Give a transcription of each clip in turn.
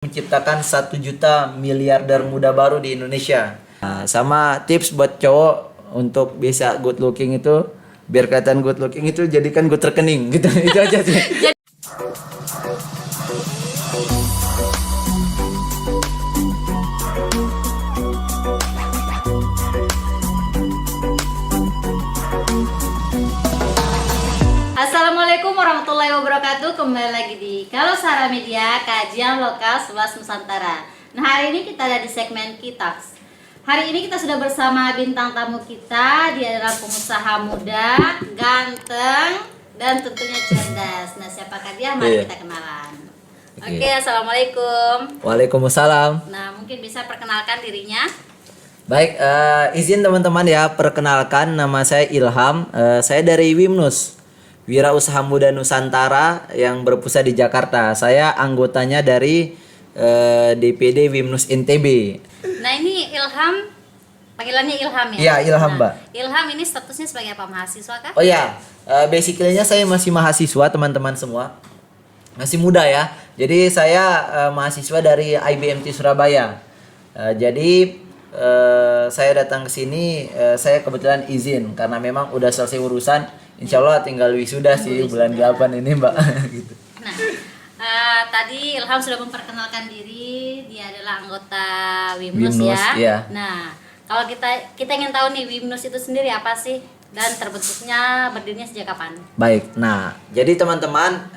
Menciptakan 1 juta miliarder muda baru di Indonesia. Nah, sama tips buat cowok untuk bisa good looking itu, biar kelihatan good looking itu jadikan good rekening gitu. Itu aja sih. Assalamualaikum warahmatullahi wabarakatuh. Kembali lagi di Kalau Sara Media, kajian lokal 11 Nusantara. Nah, hari ini kita ada di segmen Kitax. Hari ini kita sudah bersama bintang tamu kita. Dia adalah pengusaha muda, ganteng, dan tentunya cerdas. Nah, siapakah dia? Mari kita kenalan. Oke, Assalamualaikum. Waalaikumsalam. Nah, mungkin bisa perkenalkan dirinya. Baik, izin teman-teman ya, perkenalkan nama saya Ilham. Saya dari WIMNUS, Wira Usaha Muda Nusantara yang berpusat di Jakarta. Saya anggotanya dari DPD WIMNUS NTB. Nah, ini Ilham, panggilannya Ilham ya? Iya, Ilham, Mbak. Ilham ini statusnya sebagai apa? Mahasiswa kah? Oh ya, basically-nya saya masih mahasiswa, teman-teman semua. Masih muda ya. Jadi saya mahasiswa dari IBMT Surabaya. Saya datang ke sini, saya kebetulan izin karena memang udah selesai urusan. Insya Allah tinggal wisuda sih bulan 8 ini, Mbak. Gitu. Nah, tadi Ilham sudah memperkenalkan diri, dia adalah anggota WIMNUS ya. Iya. Nah, kalau kita ingin tahu nih WIMNUS itu sendiri apa sih dan terbentuknya berdirinya sejak kapan? Baik. Nah, jadi teman-teman,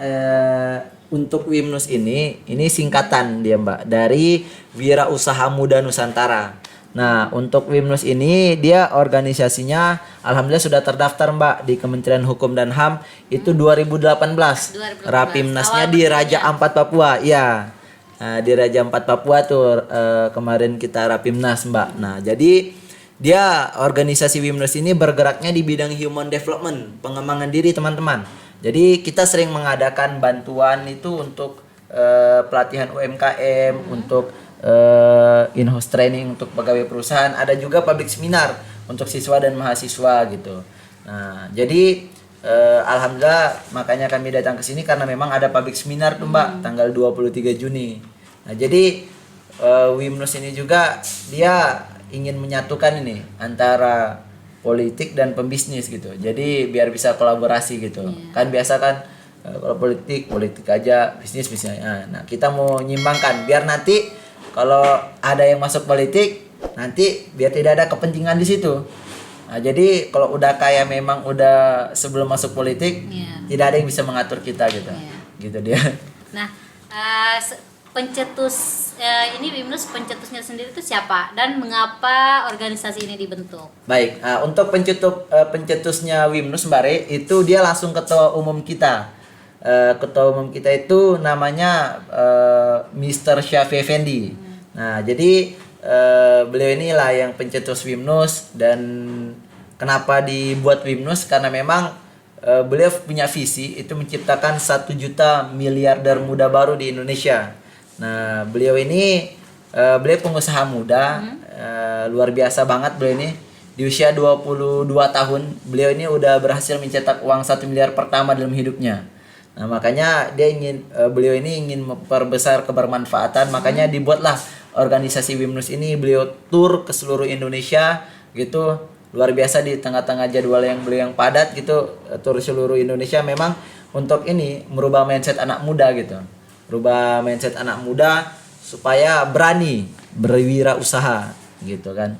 untuk WIMNUS ini singkatan dia, Mbak, dari Wira Usaha Muda Nusantara. Nah, untuk WIMNUS ini dia organisasinya alhamdulillah sudah terdaftar, Mbak, di Kementerian Hukum dan HAM itu 2018. Rapimnasnya di Raja Ampat Papua. Iya. Nah, di Raja Ampat Papua tuh kemarin kita Rapimnas, Mbak. Nah, jadi dia organisasi WIMNUS ini bergeraknya di bidang human development, pengembangan diri, teman-teman. Jadi kita sering mengadakan bantuan itu untuk pelatihan UMKM, untuk in-house training untuk pegawai perusahaan, ada juga public seminar untuk siswa dan mahasiswa gitu. Nah, jadi alhamdulillah makanya kami datang ke sini karena memang ada public seminar tuh, Mbak, tanggal 23 Juni. Nah, jadi WIMNUS ini juga dia ingin menyatukan ini antara politik dan pembisnis gitu. Jadi biar bisa kolaborasi gitu. Kan biasa kan kalau politik aja, bisnis. Nah, kita mau nyimbangkan biar nanti kalau ada yang masuk politik, nanti biar tidak ada kepentingan di situ. Nah, jadi kalau udah kayak memang udah sebelum masuk politik, tidak ada yang bisa mengatur kita gitu. Gitu dia. Nah, ini WIMNUS pencetusnya sendiri itu siapa dan mengapa organisasi ini dibentuk? Baik, untuk pencetusnya WIMNUS, Mbak Re, itu dia langsung ketua umum kita. Ketua umum kita itu namanya Mr. Syafi Effendi. Nah, jadi beliau inilah yang pencetus WIMNUS. Dan kenapa dibuat WIMNUS? Karena memang beliau punya visi itu menciptakan 1 juta miliarder muda baru di Indonesia. Nah, beliau pengusaha muda, luar biasa banget beliau ini. Di usia 22 tahun, beliau ini udah berhasil mencetak uang 1 miliar pertama dalam hidupnya. Nah, makanya beliau ini ingin memperbesar kebermanfaatan, makanya dibuatlah organisasi WIMNUS ini. Beliau tur ke seluruh Indonesia gitu, luar biasa di tengah-tengah jadwal yang beliau yang padat gitu, tur seluruh Indonesia memang untuk ini merubah mindset anak muda gitu. Rubah mindset anak muda supaya berani berwirausaha gitu kan.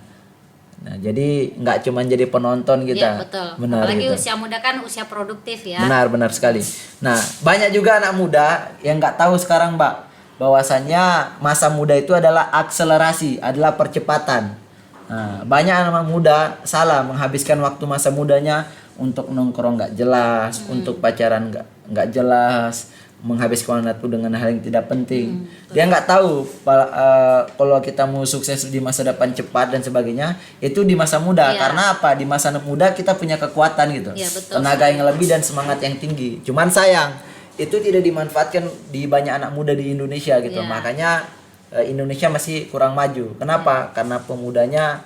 Nah, jadi nggak cuma jadi penonton kita. Iya, betul. Benar. Apalagi gitu. usia muda kan usia produktif ya. Benar sekali. Nah, banyak juga anak muda yang nggak tahu sekarang, Mbak, bahwasannya masa muda itu adalah akselerasi, adalah percepatan. Nah, banyak anak muda salah menghabiskan waktu masa mudanya untuk nongkrong nggak jelas, untuk pacaran nggak jelas, menghabiskan waktu dengan hal yang tidak penting. Dia nggak tahu kalau kita mau sukses di masa depan cepat dan sebagainya itu di masa muda. Karena apa? Di masa muda kita punya kekuatan gitu, tenaga yang lebih dan semangat yang tinggi. Cuman sayang itu tidak dimanfaatkan di banyak anak muda di Indonesia gitu. Makanya Indonesia masih kurang maju. Kenapa? Karena pemudanya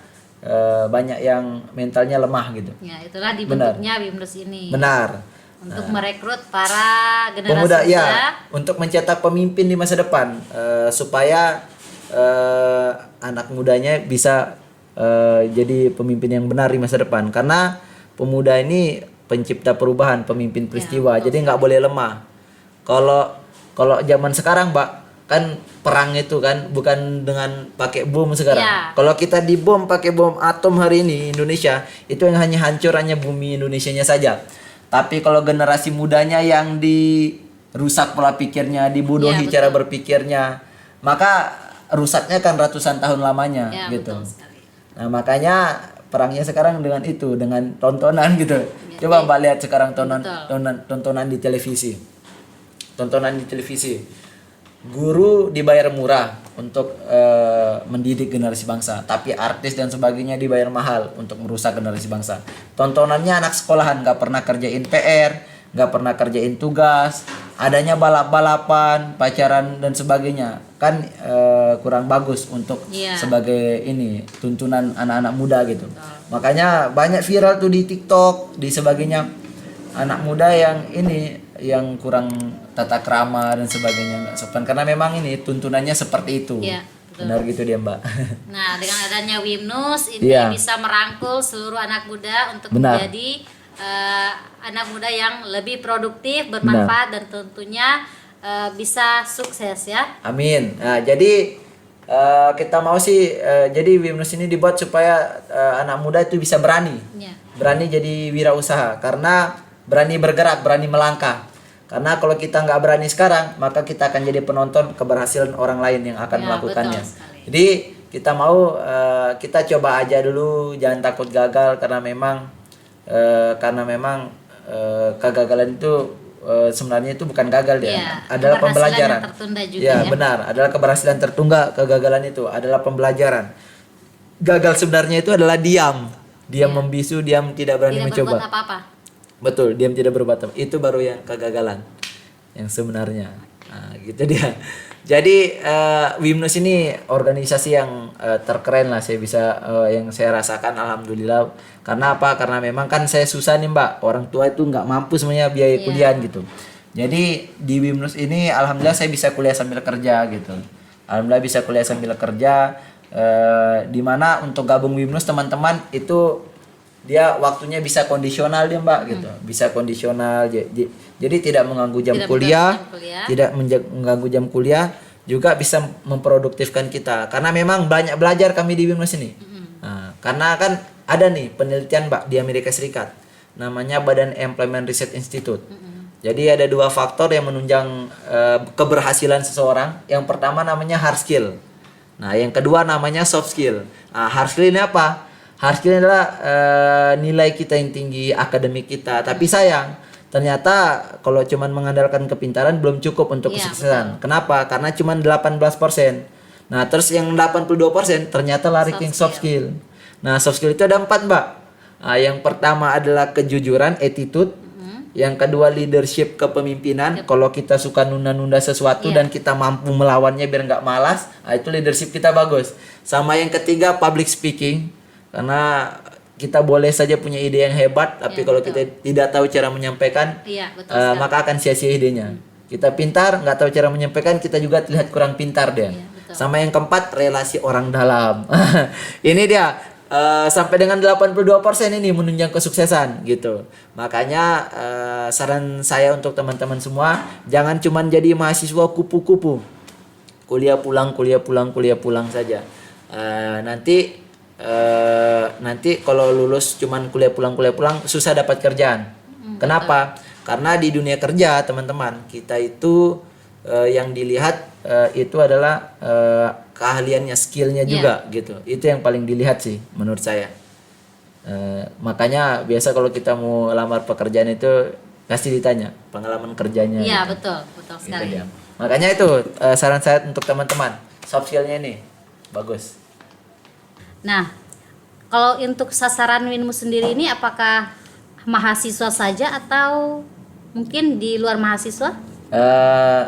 banyak yang mentalnya lemah gitu. Ya, itulah dibentuknya WIMNUS ini. Benar. untuk merekrut para generasi Pemuda muda. ya, untuk mencetak pemimpin di masa depan, supaya anak mudanya bisa jadi pemimpin yang benar di masa depan. Karena pemuda ini pencipta perubahan, pemimpin peristiwa, jadi nggak boleh lemah. Kalau kalau zaman sekarang, Mbak, kan perang itu kan bukan dengan pakai bom sekarang. Ya. Kalau kita dibom pakai bom atom hari ini Indonesia, itu yang hanya hancur hanya bumi Indonesianya saja. Tapi kalau generasi mudanya yang dirusak pola pikirnya, dibodohi Ya, cara berpikirnya, maka rusaknya kan ratusan tahun lamanya Ya, gitu. betul sekali. Nah, makanya perangnya sekarang dengan itu, dengan tontonan gitu. Ya, Coba Mbak lihat sekarang betul. tontonan di televisi. Tontonan di televisi. Guru dibayar murah untuk mendidik generasi bangsa, tapi artis dan sebagainya dibayar mahal untuk merusak generasi bangsa. Tontonannya anak sekolahan, nggak pernah kerjain PR, nggak pernah kerjain tugas, adanya balap-balapan, pacaran dan sebagainya, kan kurang bagus untuk Iya. sebagai ini tuntunan anak-anak muda gitu. Makanya banyak viral tuh di TikTok, di sebagainya, anak muda yang ini yang kurang tata krama dan sebagainya, nggak sopan, karena memang ini tuntunannya seperti itu. Iya, betul. Benar gitu dia, Mbak. Nah, dengan adanya Wimnus ini Iya. bisa merangkul seluruh anak muda untuk Benar. menjadi anak muda yang lebih produktif, bermanfaat dan tentunya bisa sukses ya. Amin. Nah, jadi kita mau sih jadi Wimnus ini dibuat supaya anak muda itu bisa berani. Ya. Berani jadi wirausaha, karena berani bergerak, berani melangkah. Karena kalau kita nggak berani sekarang, maka kita akan jadi penonton keberhasilan orang lain yang akan Ya, melakukannya. betul sekali. Jadi kita mau kita coba aja dulu, jangan takut gagal, karena memang kegagalan itu sebenarnya itu bukan gagal dia, Ya, adalah keberhasilan pembelajaran. yang tertunda juga Ya, ya. benar, adalah keberhasilan tertunda, kegagalan itu adalah pembelajaran. Gagal sebenarnya itu adalah diam, membisu, diam tidak berani Tidak mencoba. berbuat apa-apa. Betul, diam tidak berbuat apa. Itu baru yang kegagalan yang sebenarnya. Nah, gitu dia. Jadi Wimnus ini organisasi yang terkeren lah, saya bisa yang saya rasakan, alhamdulillah. Karena apa? Karena memang kan saya susah nih, Mbak. Orang tua itu nggak mampu semuanya biaya kuliah gitu. Jadi di Wimnus ini alhamdulillah saya bisa kuliah sambil kerja gitu. Alhamdulillah bisa kuliah sambil kerja. Di mana untuk gabung Wimnus teman-teman itu dia waktunya bisa kondisional dia, Mbak, gitu. Bisa kondisional, jadi tidak mengganggu jam Tidak kuliah, mengganggu jam kuliah. tidak mengganggu jam kuliah, juga bisa memproduktifkan kita. Karena memang banyak belajar kami di Wimnus ini. Nah, karena kan ada nih penelitian, Mbak, di Amerika Serikat, namanya Badan Employment Research Institute. Jadi ada dua faktor yang menunjang keberhasilan seseorang. Yang pertama namanya hard skill. Nah, yang kedua namanya soft skill. Nah, hard skill ini apa? Hard skill adalah nilai kita yang tinggi, akademik kita. Tapi sayang, ternyata kalau cuman mengandalkan kepintaran belum cukup untuk Iya, kesuksesan. Kenapa? Karena cuman 18%. Nah, terus yang 82% ternyata lari ke soft skill. Nah, soft skill itu ada 4, Mbak. Nah, yang pertama adalah kejujuran, attitude. Yang kedua leadership, kepemimpinan. Kalau kita suka nunda-nunda sesuatu dan kita mampu melawannya biar nggak malas, nah itu leadership kita bagus. Sama yang ketiga public speaking. Karena kita boleh saja punya ide yang hebat, tapi kalau kita tidak tahu cara menyampaikan, Iya, betul maka akan sia-sia idenya. Kita pintar, nggak tahu cara menyampaikan, kita juga terlihat kurang pintar dia. betul. Sama yang keempat, relasi orang dalam. Ini dia, sampai dengan 82% ini menunjang kesuksesan gitu. Makanya saran saya untuk teman-teman semua, jangan cuman jadi mahasiswa kupu-kupu. Kuliah pulang saja. Nanti kalau lulus cuman kuliah pulang susah dapat kerjaan. Kenapa? Karena di dunia kerja teman-teman kita itu yang dilihat itu adalah keahliannya, skillnya juga gitu. Itu yang paling dilihat sih menurut saya. Makanya biasa kalau kita mau lamar pekerjaan itu pasti ditanya pengalaman kerjanya. Iya, gitu. betul Gitu sekali. dia. Makanya itu saran saya untuk teman-teman, soft skillnya ini bagus. Nah, kalau untuk sasaran Wimnus sendiri ini apakah mahasiswa saja atau mungkin di luar mahasiswa?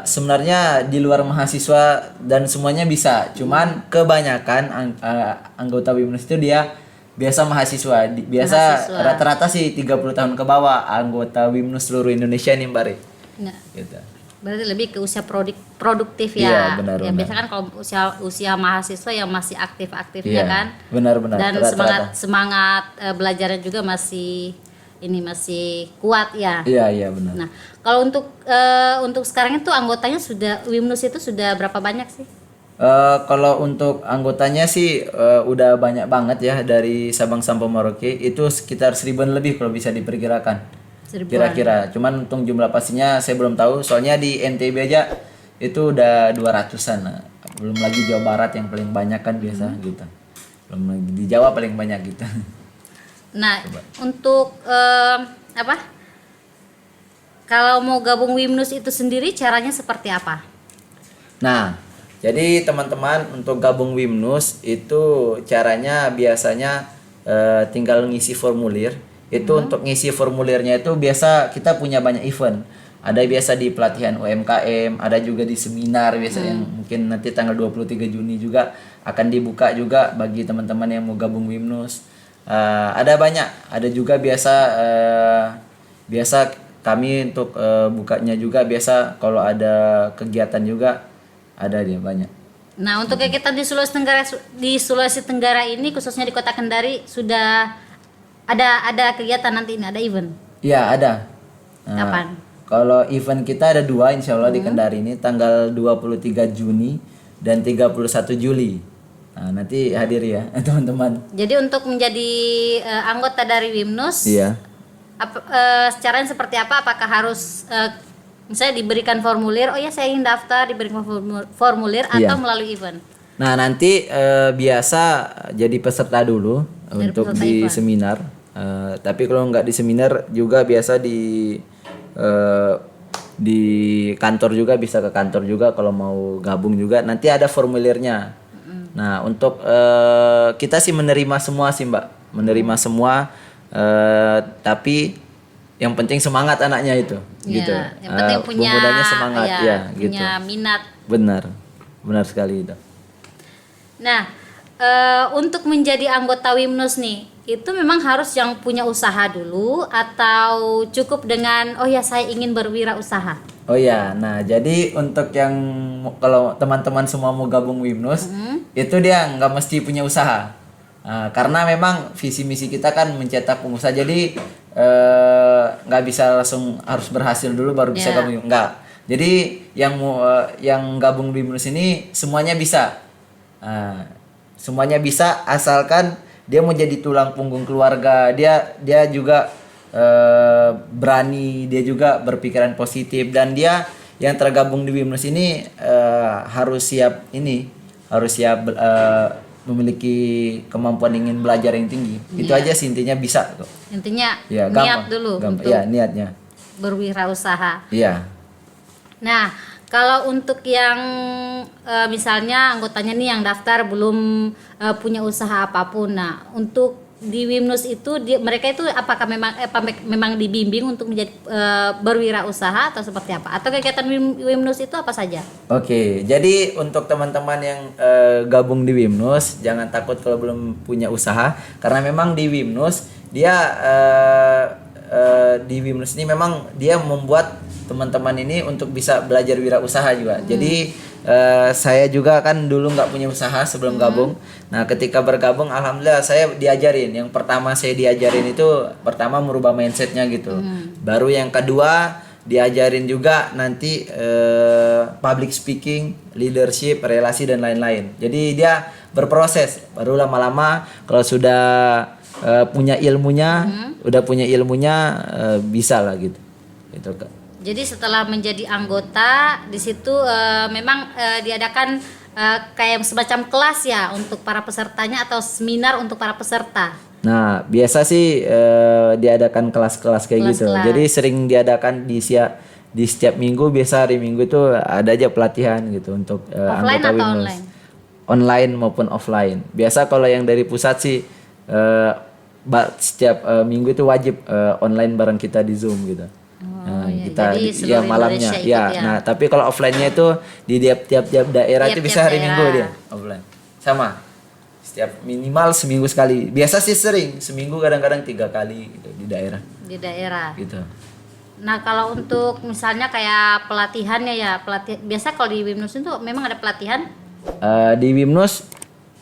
Sebenarnya di luar mahasiswa dan semuanya bisa, cuman kebanyakan anggota Wimnus itu dia biasa mahasiswa. Biasa Mahasiswa. rata-rata sih 30 tahun ke bawah anggota WIMNUS seluruh Indonesia nih Mbak Ri. Nah, Gitu. berarti lebih ke usia produktif Iya, ya. benar, Ya benar. biasa kan kalau usia mahasiswa yang masih aktif-aktifnya Iya, kan. benar-benar. Dan Rata-rata. semangat belajarnya juga masih kuat ya. Iya, benar. Nah, kalau untuk sekarang itu anggotanya sudah WIMNUS itu sudah berapa banyak sih? Kalau untuk anggotanya sih udah banyak banget ya, dari Sabang sampai Merauke itu sekitar 1.000-an lebih kalau bisa diperkirakan. 1.000-an. Kira-kira. Cuman untuk jumlah pastinya saya belum tahu. Soalnya di NTB aja itu udah 200-an. Nah, belum lagi Jawa Barat yang paling banyak kan biasa gitu. Belum lagi di Jawa paling banyak gitu. Nah, untuk apa? Kalau mau gabung WIMNUS itu sendiri caranya seperti apa? Nah, jadi teman-teman untuk gabung WIMNUS itu caranya biasanya tinggal ngisi formulir. Itu untuk ngisi formulirnya itu biasa kita punya banyak event. Ada biasa di pelatihan UMKM, ada juga di seminar biasa yang mungkin nanti tanggal 23 Juni juga akan dibuka juga bagi teman-teman yang mau gabung WIMNUS. Ada banyak, ada juga biasa kami untuk bukanya juga biasa kalau ada kegiatan juga ada dia banyak. Nah, untuk kegiatan di Sulawesi Tenggara ini khususnya di Kota Kendari sudah ada kegiatan nanti ini, ada event. Iya ada. Kapan? Kalau event kita ada 2 insya Allah di Kendari ini tanggal 23 Juni dan 31 Juli. Nah, nanti hadir ya teman-teman. Jadi untuk menjadi anggota dari WIMNUS, Iya. caranya seperti apa? Apakah harus misalnya diberikan formulir? Oh ya, saya ingin daftar, diberikan formulir atau Iya. melalui event? Nah nanti biasa jadi peserta dulu Jadi untuk peserta di event. seminar. Tapi kalau nggak di seminar juga biasa di kantor juga, bisa ke kantor juga kalau mau gabung juga. Nanti ada formulirnya. Nah untuk kita sih menerima semua sih Mbak, menerima semua. Tapi yang penting semangat anaknya itu, gitu. Ya, yang penting punya Pemudanya semangat, ya, gitu. punya minat. Benar sekali itu. Nah, untuk menjadi anggota WIMNUS nih, itu memang harus yang punya usaha dulu atau cukup dengan oh ya saya ingin berwirausaha? Oh ya, nah jadi untuk yang kalau teman-teman semua mau gabung WIMNUS, itu dia nggak mesti punya usaha. Karena memang visi misi kita kan mencetak pengusaha, jadi nggak bisa langsung harus berhasil dulu baru bisa Ya. gabung. Nggak. Jadi yang gabung WIMNUS ini semuanya bisa. Semuanya bisa asalkan dia mau jadi tulang punggung keluarga, dia juga berani, dia juga berpikiran positif, dan dia yang tergabung di WIMNUS ini harus siap memiliki kemampuan ingin belajar yang tinggi. Itu aja sih intinya bisa kok. Intinya Ya, niat gampang. dulu Gampang. untuk Ya, niatnya. berwirausaha. Iya. Nah, kalau untuk yang misalnya anggotanya nih yang daftar belum punya usaha apapun, nah untuk di WIMNUS itu mereka itu apakah memang dibimbing untuk menjadi berwirausaha atau seperti apa? Atau kegiatan WIMNUS itu apa saja? Oke, jadi untuk teman-teman yang gabung di WIMNUS jangan takut kalau belum punya usaha, karena memang di WIMNUS dia di WIMNUS ini memang dia membuat teman-teman ini untuk bisa belajar wirausaha juga. Jadi saya juga kan dulu nggak punya usaha sebelum gabung. Nah ketika bergabung alhamdulillah saya diajarin. Yang pertama saya diajarin itu pertama merubah mindsetnya gitu. Baru yang kedua diajarin juga nanti public speaking, leadership, relasi dan lain-lain. Jadi dia berproses. Baru lama-lama kalau sudah punya ilmunya, bisa lah gitu. Itu Kak. Jadi setelah menjadi anggota di situ memang diadakan kayak semacam kelas ya untuk para pesertanya atau seminar untuk para peserta. Nah, biasa sih diadakan kelas-kelas kayak gitu. Kelas-kelas. Jadi sering diadakan di setiap minggu, biasa hari Minggu itu ada aja pelatihan gitu untuk Offline anggota atau WIMNUS. online? Online maupun offline. Biasa kalau yang dari pusat sih setiap minggu itu wajib online bareng kita di Zoom gitu. Nah, iya. kita Jadi seluruh malamnya Indonesia ikut ya. ya. Nah, tapi kalau offline-nya itu di tiap-tiap daerah itu Tiap-tiap bisa hari Minggu daerah. dia offline. Sama. Setiap minimal seminggu sekali. Biasa sih sering, seminggu kadang-kadang 3 kali gitu di daerah. Di daerah. Gitu. Nah, kalau untuk misalnya kayak pelatihannya ya, biasa kalau di Wimnus itu memang ada pelatihan? Di Wimnus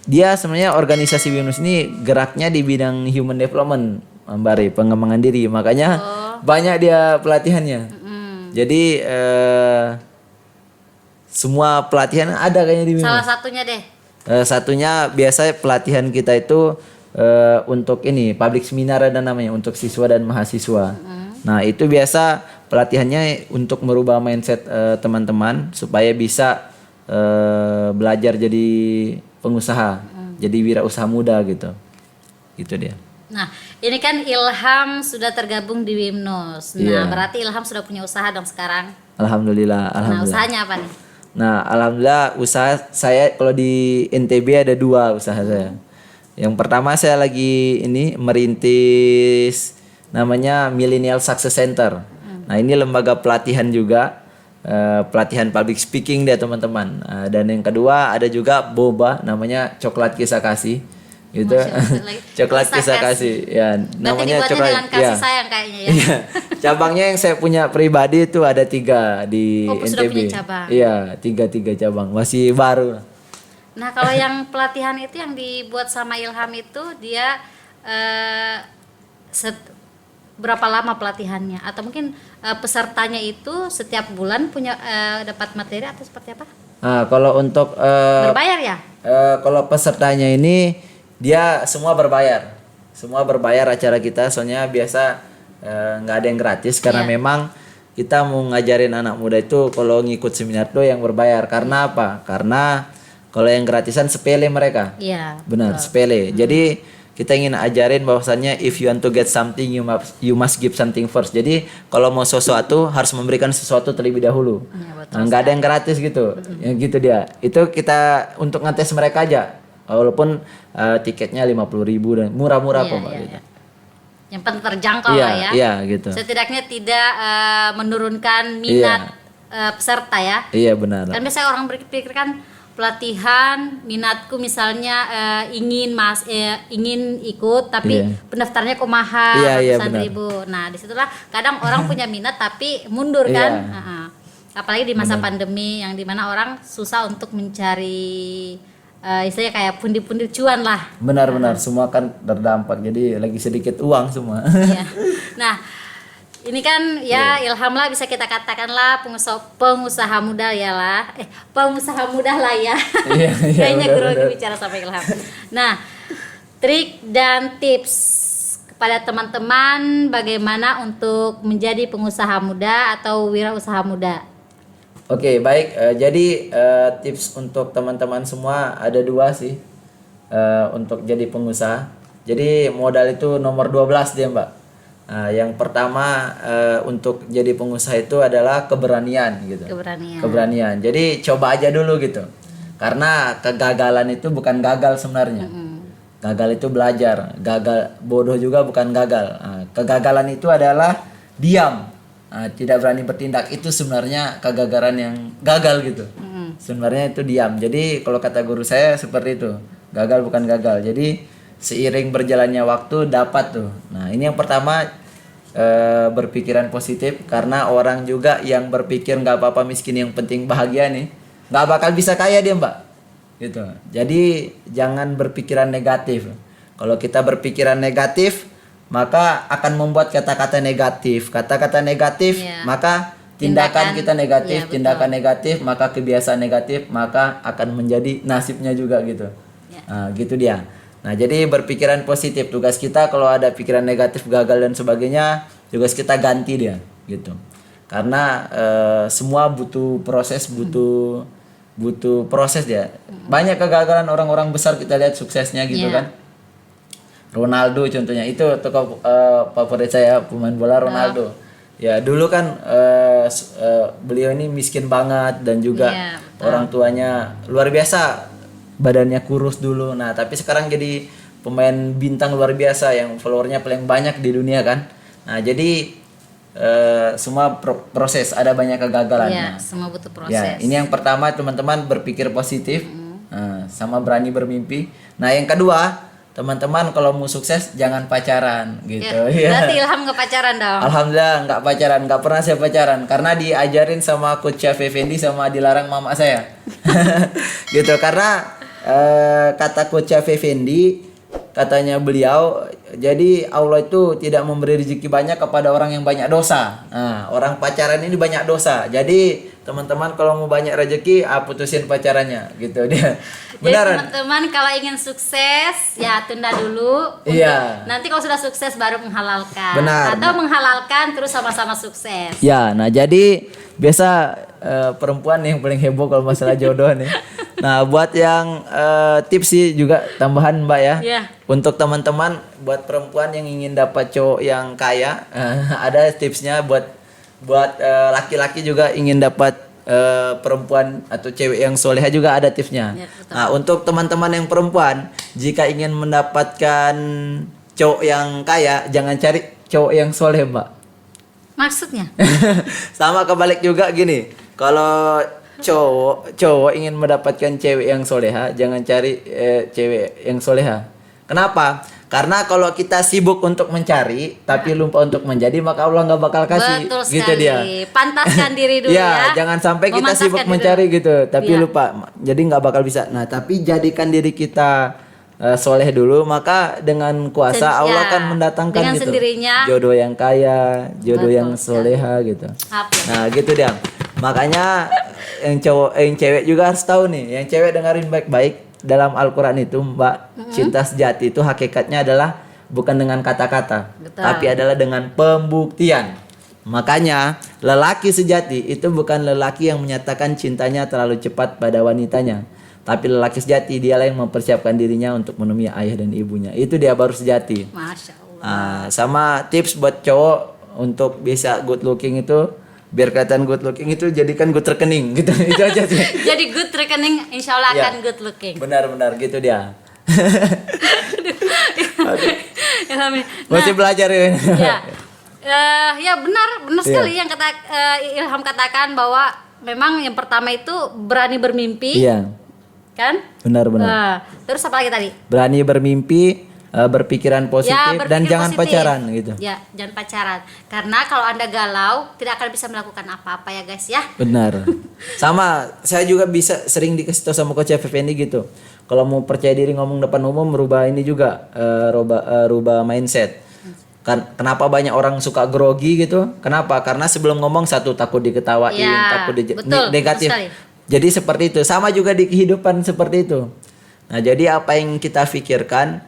dia sebenarnya organisasi Wimnus ini geraknya di bidang human development, Mbak Ari, pengembangan diri. Makanya banyak dia pelatihannya. Jadi semua pelatihan ada kayaknya di Wimnus. Salah satunya deh. Satunya biasa pelatihan kita itu untuk ini public seminar ada namanya untuk siswa dan mahasiswa. Nah itu biasa pelatihannya untuk merubah mindset teman-teman supaya bisa belajar jadi pengusaha, jadi wirausaha muda gitu. Gitu dia. Nah, ini kan Ilham sudah tergabung di Wimnus. Nah, Iya. berarti Ilham sudah punya usaha dong sekarang. Alhamdulillah, Nah, alhamdulillah. usahanya apa nih? Nah, alhamdulillah usaha saya kalau di NTB ada 2 usaha saya. Yang pertama saya lagi ini merintis namanya Millennial Success Center. Nah, ini lembaga pelatihan juga, pelatihan public speaking dia teman-teman. Dan yang kedua ada juga boba namanya Coklat Kisah Kasih. Gitu. Masya Allah. Coklat Kisah Kisah Kasih. Kasih. Ya, Berarti namanya dibuatnya coklat. dengan kasih Ya. sayang kayaknya ya. Iya. Cabangnya yang saya punya pribadi itu ada 3 di Oh, sudah NTB. punya cabang. Iya, 3 cabang. Masih baru. Nah, kalau yang pelatihan itu yang dibuat sama Ilham itu dia berapa lama pelatihannya? Atau mungkin pesertanya itu setiap bulan punya dapat materi atau seperti apa? Nah, kalau untuk Berbayar ya? kalau pesertanya ini dia semua berbayar. Semua berbayar acara kita soalnya biasa nggak ada yang gratis karena Iya. memang kita mau ngajarin anak muda itu kalau ngikut seminar tuh yang berbayar. Karena apa? Karena kalau yang gratisan sepele mereka. Iya. Benar, sepele. Jadi kita ingin ajarin bahwasannya if you want to get something you must give something first. Jadi kalau mau sesuatu harus memberikan sesuatu terlebih dahulu. Iya, betul Nah, nggak ada yang gratis gitu. Ya gitu dia. Itu kita untuk ngetes mereka aja. Walaupun tiketnya 50.000 dan murah-murah Iya, kok Mbak, iya, gitu. iya. Yang penting terjangkau Iya, lah ya. iya gitu. Setidaknya tidak menurunkan minat peserta ya. Iya benar. Kan biasanya orang berpikir kan pelatihan minatku misalnya ingin ikut tapi Iya. pendaftarnya kok mahal Iya, iya, ratusan benar. ribu. Nah disitulah kadang orang punya minat tapi mundur Iya. kan. Apalagi di masa pandemi yang dimana orang susah untuk mencari istilahnya kayak pundi-pundi cuan lah. Benar-benar semua kan terdampak. Jadi lagi sedikit uang semua. Iya. Nah, ini kan ya Ilham lah bisa kita katakan lah pengusaha muda ya lah. Pengusaha muda lah ya. Iya, iya, Kayaknya grogi benar-benar. bicara sama Ilham. Nah, trik dan tips kepada teman-teman bagaimana untuk menjadi pengusaha muda atau wirausaha muda. Oke, baik. Jadi tips untuk teman-teman semua ada 2 sih untuk jadi pengusaha. Jadi modal itu nomor 12 dia, Mbak. Yang pertama untuk jadi pengusaha itu adalah keberanian gitu. Keberanian. Keberanian. Jadi coba aja dulu gitu. Karena kegagalan itu bukan gagal sebenarnya. Gagal itu belajar. Gagal bodoh juga bukan gagal. Kegagalan itu adalah diam. Tidak berani bertindak itu sebenarnya kegagalan yang gagal gitu. Sebenarnya itu diam. Jadi kalau kata guru saya seperti itu. Gagal bukan gagal. Jadi seiring berjalannya waktu dapat tuh. Nah, ini yang pertama berpikiran positif karena orang juga yang berpikir nggak apa-apa miskin yang penting bahagia nih nggak bakal bisa kaya dia, Mbak. Gitu. Jadi jangan berpikiran negatif. Kalau kita berpikiran negatif maka akan membuat kata-kata negatif. Kata-kata negatif, Iya. maka tindakan kita negatif, Iya, betul. tindakan negatif, maka kebiasaan negatif, maka akan menjadi nasibnya juga gitu. Ya. Gitu dia. Nah, jadi berpikiran positif. Tugas kita kalau ada pikiran negatif, gagal dan sebagainya, tugas kita ganti dia gitu. Karena semua butuh proses, butuh proses dia. Banyak kegagalan orang-orang besar kita lihat suksesnya gitu Iya. kan. Ronaldo contohnya itu tokoh favorit saya pemain bola Ronaldo. Ya dulu kan beliau ini miskin banget dan juga Iya, betul. orang tuanya luar biasa badannya kurus dulu. Nah tapi sekarang jadi pemain bintang luar biasa yang followernya paling banyak di dunia kan. Nah jadi semua proses ada banyak kegagalan. Iya, Nah, semua butuh proses. ya ini yang pertama teman-teman berpikir positif. sama berani bermimpi. Nah, yang kedua, teman-teman kalau mau sukses jangan pacaran gitu. Ya. Berarti Ilham nggak pacaran dong? Alhamdulillah nggak pacaran, nggak pernah saya pacaran karena diajarin sama Coach Chef Effendi sama dilarang mama saya. Gitu karena kata Coach Chef Effendi, katanya beliau, jadi Allah itu tidak memberi rezeki banyak kepada orang yang banyak dosa. Nah, orang pacaran ini banyak dosa. Jadi teman-teman kalau mau banyak rezeki, putusin pacarannya gitu dia. Beneran. Jadi teman-teman kalau ingin sukses ya tunda dulu. Iya. Nanti kalau sudah sukses baru menghalalkan. Benar. Atau menghalalkan terus sama-sama sukses. Ya, nah jadi biasa perempuan yang paling heboh kalau masalah jodoh nih. Nah, buat yang tips sih juga tambahan Mbak ya. Iya. Untuk teman-teman buat perempuan yang ingin dapat cowok yang kaya, ada tipsnya buat laki-laki juga ingin dapat perempuan atau cewek yang soleha juga ada tipsnya. Ya, betul. Nah, untuk teman-teman yang perempuan, jika ingin mendapatkan cowok yang kaya, jangan cari cowok yang soleh, Mbak. Maksudnya? Sama kebalik juga gini. Kalau cowok ingin mendapatkan cewek yang soleha, jangan cari cewek yang soleha. Kenapa? Karena kalau kita sibuk untuk mencari tapi lupa untuk menjadi, maka Allah nggak bakal kasih. Betul Gitu sekali. dia. Pantaskan diri dulu ya. Jangan sampai kita Memantaskan sibuk diri mencari dulu. gitu, tapi Iya. lupa. Jadi nggak bakal bisa. Nah, tapi jadikan diri kita soleh dulu, maka dengan kuasa Allah akan mendatangkan dengan gitu sendirinya. jodoh yang kaya, jodoh Betul yang soleha gitu. Apa? Nah, gitu dia. Makanya yang cewek juga harus tahu nih. Yang cewek dengerin baik-baik, dalam Al-Qur'an itu, Mbak, cinta sejati itu hakikatnya adalah bukan dengan kata-kata, Betul. tapi adalah dengan pembuktian. Makanya lelaki sejati itu bukan lelaki yang menyatakan cintanya terlalu cepat pada wanitanya, tapi lelaki sejati dialah yang mempersiapkan dirinya untuk menemui ayah dan ibunya. Itu dia baru sejati. Masya Allah. Sama tips buat cowok untuk bisa good looking itu, biar kelihatan good looking itu jadikan good rekening gitu. Itu aja sih. Jadi good rekening insya Allah Ya. akan good looking. Benar-benar gitu dia. Alhamdulillah. Masih belajar ya. Ya, ya benar sekali yang kata Ilham katakan bahwa memang yang pertama itu berani bermimpi, Iya, kan? benar-benar. Terus apa lagi tadi? Berani bermimpi, berpikiran positif, dan berpikir jangan positif. pacaran gitu. Ya, jangan pacaran. Karena kalau Anda galau, tidak akan bisa melakukan apa-apa ya guys ya. Benar. Sama, saya juga bisa sering dikasih tahu sama Coach Effendi gitu. Kalau mau percaya diri ngomong depan umum, merubah ini juga, rubah mindset. Kenapa banyak orang suka grogi gitu? Kenapa? Karena sebelum ngomong satu takut diketawain, Ya, takut betul, negatif. betul sekali. Jadi seperti itu. Sama juga di kehidupan seperti itu. Nah, jadi apa yang kita pikirkan,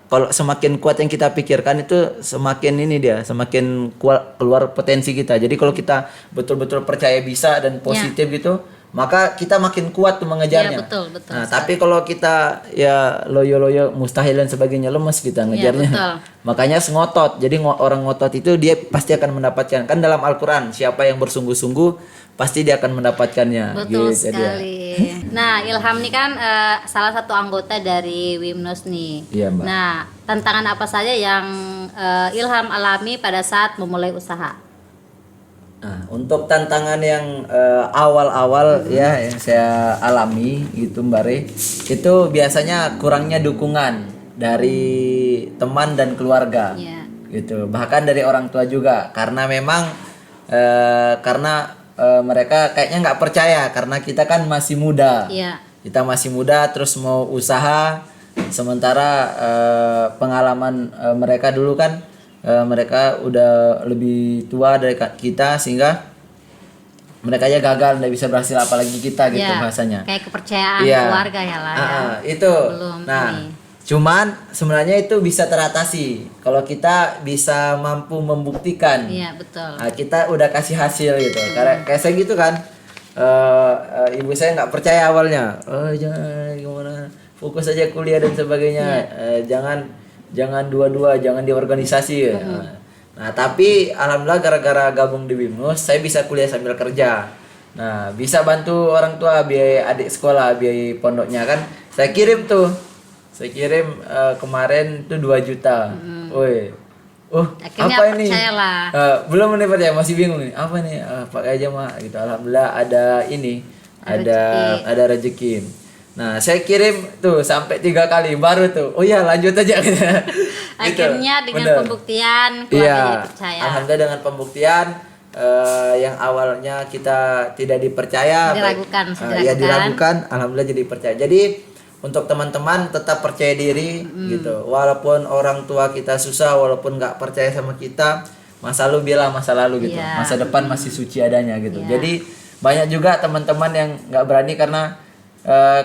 kalau semakin kuat yang kita pikirkan itu semakin ini dia, semakin keluar potensi kita. Jadi kalau kita betul-betul percaya bisa dan positif gitu, maka kita makin kuat tuh mengejarnya. Ya, betul. Nah, tapi kalau kita ya loyo-loyo, mustahil dan sebagainya, lemes kita ngejarnya. betul. Makanya ngotot. Jadi orang ngotot itu dia pasti akan mendapatkan. Kan dalam Al-Qur'an, siapa yang bersungguh-sungguh pasti dia akan mendapatkannya. Betul Gitu dia. sekali. Nah, Ilham ini kan salah satu anggota dari Wimnus nih. Iya, Mbak. Nah, tantangan apa saja yang Ilham alami pada saat memulai usaha? Nah, untuk tantangan yang awal-awal ya yang saya alami gitu Mbak Re, itu biasanya kurangnya dukungan dari teman dan keluarga. Iya. Gitu. Bahkan dari orang tua juga, karena memang mereka kayaknya nggak percaya karena kita kan masih muda. Iya. Kita masih muda terus mau usaha, sementara pengalaman mereka dulu kan mereka udah lebih tua dari kita, sehingga mereka aja gagal, nggak bisa berhasil apalagi kita gitu Ya, bahasanya. kayak kepercayaan Iya. keluarga ya lah ya. Itu. Belum Nah, ini. cuman sebenarnya itu bisa teratasi kalau kita bisa mampu membuktikan. Iya, betul. Nah, kita udah kasih hasil gitu. Karena kayak saya gitu kan, ibu saya nggak percaya awalnya. Jangan gimana, fokus aja kuliah dan sebagainya. Jangan dua-dua, jangan di organisasi. Nah, tapi alhamdulillah gara-gara gabung di Wimnus, saya bisa kuliah sambil kerja. Nah, bisa bantu orang tua biaya adik sekolah, biaya pondoknya kan. Saya kirim kemarin tuh 2 juta. Woi. Akhirnya Apa ini? percayalah. Belum nih percaya, masih bingung nih. Apa nih? Pakai aja mah gitu. Alhamdulillah ada ini. ada rezeki. Nah, saya kirim tuh sampai 3 kali baru tuh. Oh iya, lanjut aja gitu. Akhirnya dengan Bener. pembuktian Iya, keluarga jadi percaya. alhamdulillah dengan pembuktian yang awalnya kita tidak dipercaya, Diragukan, ya diragukan, alhamdulillah jadi percaya. Jadi untuk teman-teman tetap percaya diri gitu. Walaupun orang tua kita susah, walaupun nggak percaya sama kita, masa lalu bilang masa lalu gitu. Iya. Masa depan masih suci adanya gitu. Iya. Jadi banyak juga teman-teman yang nggak berani karena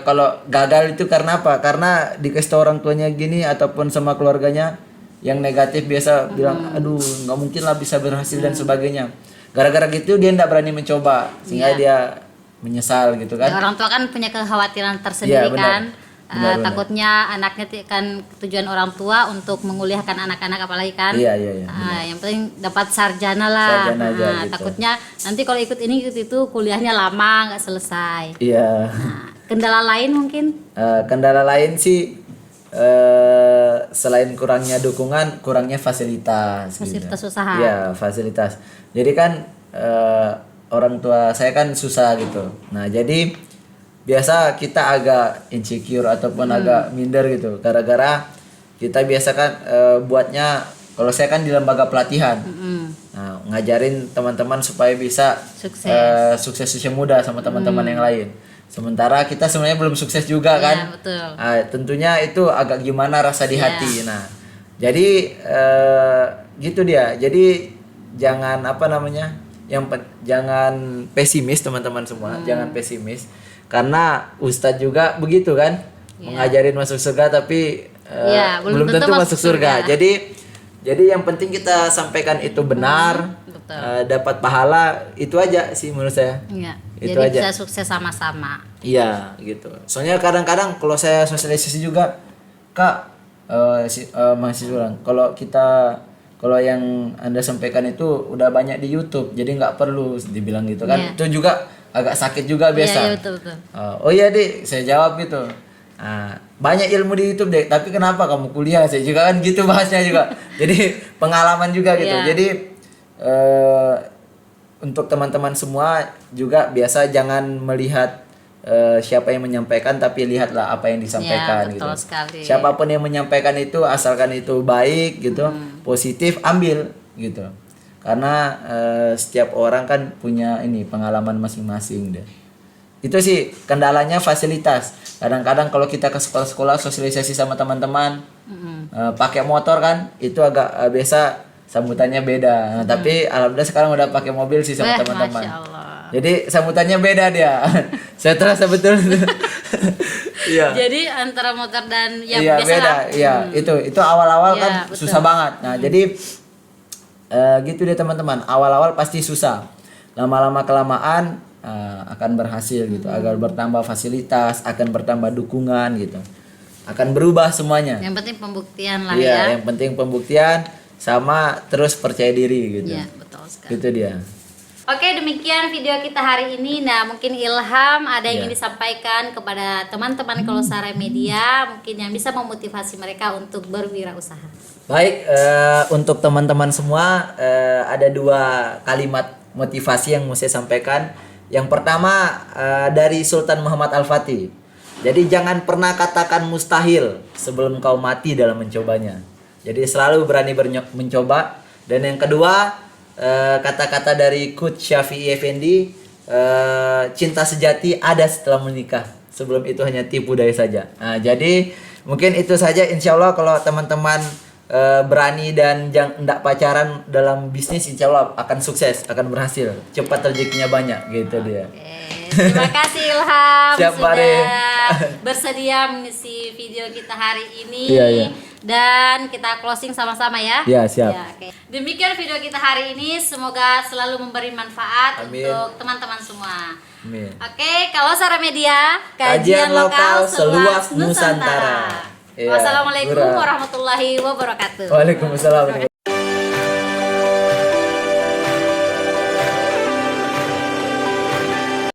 kalau gagal itu karena apa? Karena dikasih tahu orang tuanya gini ataupun sama keluarganya yang negatif biasa bilang, aduh nggak mungkin lah bisa berhasil dan sebagainya. Gara-gara gitu dia nggak berani mencoba sehingga dia menyesal gitu kan. Orang tua kan punya kekhawatiran tersendiri Iya, benar. kan. Benar. Takutnya anaknya kan tujuan orang tua untuk menguliahkan anak-anak apalagi kan. Iya. Yang penting dapat sarjana lah. Sarjana aja gitu. Takutnya nanti kalau ikut ini ikut itu kuliahnya lama nggak selesai. Iya. Kendala lain mungkin? Kendala lain sih selain kurangnya dukungan, kurangnya fasilitas. Fasilitas gitu. usaha. Iya, fasilitas. Jadi kan orang tua saya kan susah gitu. Nah, jadi biasa kita agak insecure ataupun agak minder gitu. Gara-gara kita biasa kan buatnya, kalau saya kan di lembaga pelatihan. Nah, ngajarin teman-teman supaya bisa sukses usia muda sama teman-teman yang lain. Sementara kita sebenarnya belum sukses juga kan. Iya, betul. Nah, tentunya itu agak gimana rasa di hati. Nah, jadi gitu dia. Jadi jangan jangan pesimis teman-teman semua. Jangan pesimis karena Ustadz juga begitu kan, mengajarin masuk surga tapi belum tentu masuk surga. Jadi yang penting kita sampaikan itu benar, dapat pahala, itu aja sih menurut saya. Iya. Itu Jadi aja. bisa sukses sama-sama. Iya gitu. Soalnya kadang-kadang kalau saya sosialisasi juga, Kak, mahasiswa, kalau yang Anda sampaikan itu udah banyak di YouTube, jadi nggak perlu dibilang gitu kan. Itu juga agak sakit juga biasa. Iya, betul. Oh iya Dek, saya jawab gitu. Nah, banyak ilmu di YouTube Dek, tapi kenapa kamu kuliah? Saya juga kan gitu bahasnya juga. Jadi pengalaman juga gitu. Iya. Jadi untuk teman-teman semua juga biasa jangan melihat siapa yang menyampaikan, tapi lihatlah apa yang disampaikan Ya, gitu. betul sekali. Siapapun yang menyampaikan itu, asalkan itu baik gitu, positif, ambil gitu. Karena setiap orang kan punya ini pengalaman masing-masing deh. Itu sih kendalanya fasilitas. Kadang-kadang kalau kita ke sekolah-sekolah sosialisasi sama teman-teman, pakai motor kan, itu agak biasa sambutannya beda. Nah, tapi alhamdulillah sekarang udah pakai mobil sih sama teman-teman. Masya Allah. Jadi sambutannya beda dia. Saya terasa betul. Iya. Jadi antara motor dan yang Iya, biasa beda. lah. Iya, itu awal-awal Iya, kan betul. susah banget. Nah, jadi gitu deh teman-teman. Awal-awal pasti susah. Lama-lama kelamaan akan berhasil gitu. Agar bertambah fasilitas, akan bertambah dukungan gitu. Akan berubah semuanya. Yang penting pembuktian lah Iya, ya. yang penting pembuktian sama terus percaya diri gitu. Iya, betul sekali. Itu dia. Oke, demikian video kita hari ini. Nah, mungkin Ilham ada yang ingin disampaikan kepada teman-teman Kalosara Media, mungkin yang bisa memotivasi mereka untuk berwirausaha. Baik, untuk teman-teman semua ada 2 kalimat motivasi yang mau saya sampaikan. Yang pertama dari Sultan Muhammad Al-Fatih. Jadi jangan pernah katakan mustahil sebelum kau mati dalam mencobanya. Jadi selalu berani mencoba. Dan yang kedua kata-kata dari Coach Syafi'i Effendi, cinta sejati ada setelah menikah. Sebelum itu hanya tipu daya saja. Nah, jadi mungkin itu saja. Insya Allah kalau teman-teman berani dan tidak pacaran dalam bisnis, insya Allah akan sukses, akan berhasil, cepat rezekinya banyak gitu dia. Terima kasih Ilham Siap, sudah Mari. bersedia mengisi video kita hari ini. Iya. Dan kita closing sama-sama ya. Iya, siap. Ya, oke. Demikian video kita hari ini, semoga selalu memberi manfaat Amin. untuk teman-teman semua. Amin. Oke, Kalosara Media, Kajian lokal seluas Nusantara. Iya, Wassalamualaikum Gura. warahmatullahi wabarakatuh. Waalaikumsalam.